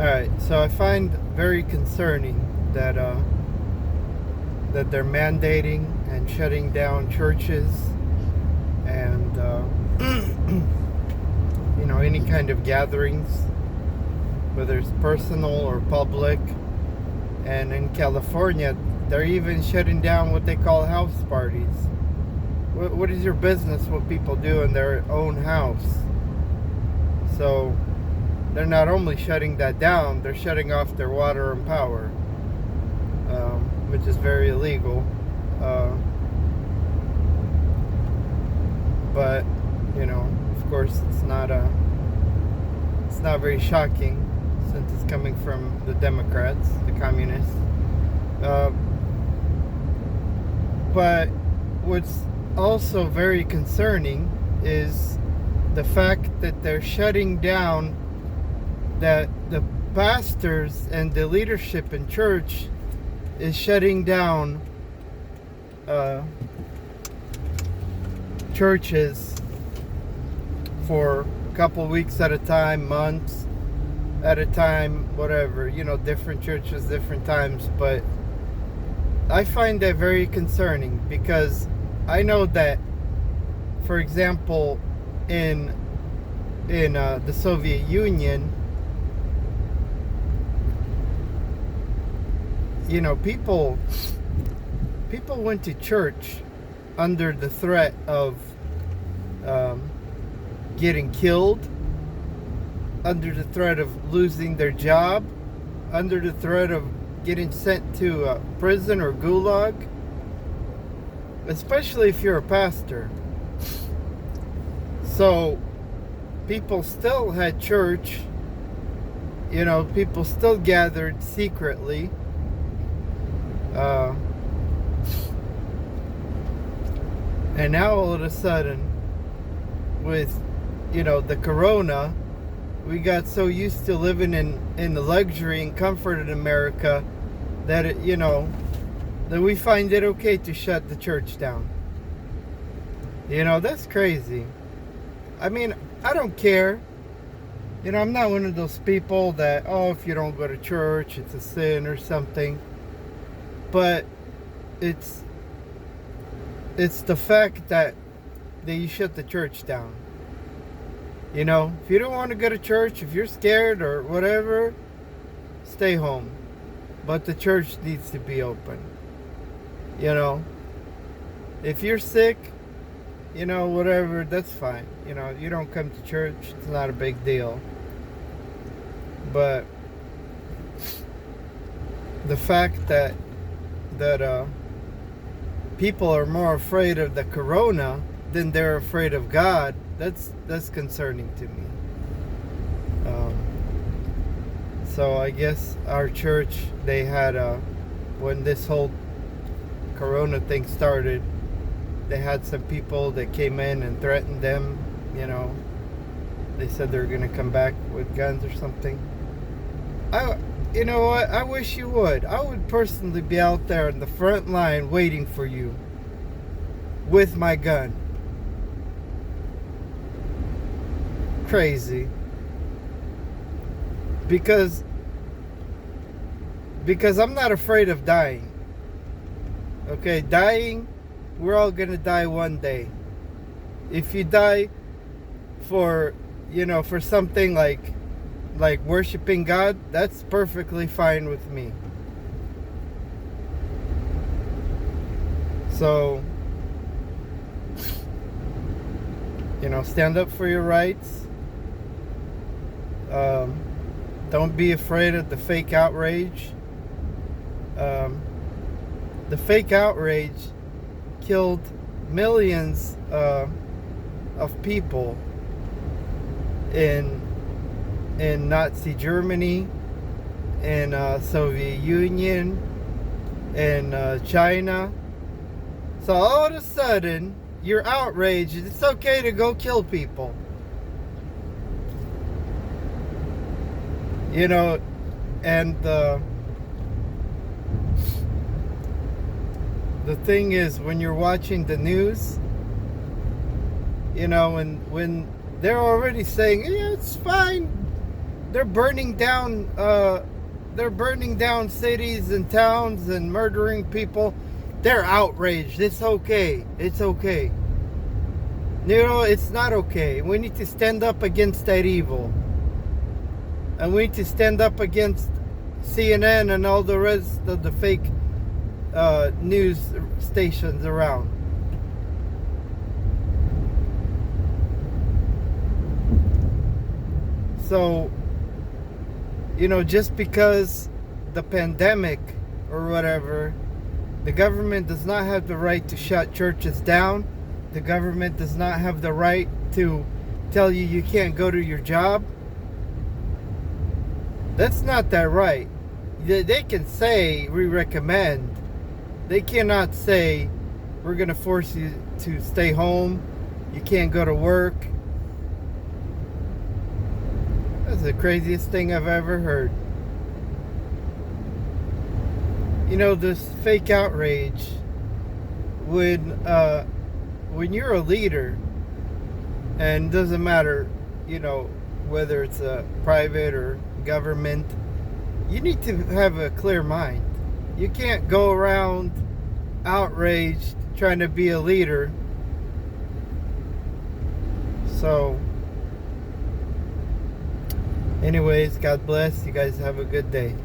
All right, so I find very concerning that that they're mandating and shutting down churches and any kind of gatherings, whether it's personal or public. And in California, they're even shutting down what they call house parties. What is your business what people do in their own house? So they're not only shutting that down, they're shutting off their water and power, which is very illegal. But of course, it's not very shocking since it's coming from the Democrats, the communists. But what's also very concerning is the fact that they're shutting down, that the pastors and the leadership in church is shutting down churches for a couple weeks at a time, months at a time, whatever, different churches, different times. But I find that very concerning because I know that, for example, in the Soviet Union, people went to church under the threat of getting killed, under the threat of losing their job, under the threat of getting sent to prison or gulag, especially if you're a pastor. So people still had church, people still gathered secretly. And now all of a sudden, with the corona, we got so used to living in the luxury and comfort in America that that we find it okay to shut the church down. That's crazy. I mean, I don't care. I'm not one of those people that, if you don't go to church, it's a sin or something. But it's the fact that you shut the church down. If you don't want to go to church, if you're scared or whatever, stay home. But the church needs to be open. If you're sick, whatever, that's fine. You don't come to church, it's not a big deal. But the fact that people are more afraid of the corona than they're afraid of God, that's concerning to me. So I guess our church, they had when this whole corona thing started, they had some people that came in and threatened them. They said they were going to come back with guns or something. You know what? I wish you would. I would personally be out there in the front line waiting for you with my gun. Crazy. Because I'm not afraid of dying. Okay, dying, we're all gonna die one day. If you die for something like worshiping God, that's perfectly fine with me. So, stand up for your rights. Don't be afraid of the fake outrage. The fake outrage killed millions of people in Nazi Germany, in Soviet Union, in China. So all of a sudden, you're outraged. It's okay to go kill people. And the thing is, when you're watching the news, when they're already saying, yeah, it's fine, they're burning down cities and towns and murdering people. They're outraged. It's okay. It's okay. You know, it's not okay. We need to stand up against that evil. And we need to stand up against CNN and all the rest of the fake news stations around. So, you know, just because the pandemic or whatever, the government does not have the right to shut churches down. The government does not have the right to tell you you can't go to your job. That's not that right. They can say we recommend. They cannot say we're going to force you to stay home. You can't go to work. That's the craziest thing I've ever heard. You know, this fake outrage when you're a leader, and it doesn't matter, you know, whether it's a private or government, you need to have a clear mind. You can't go around outraged trying to be a leader. So, anyways, God bless. You guys have a good day.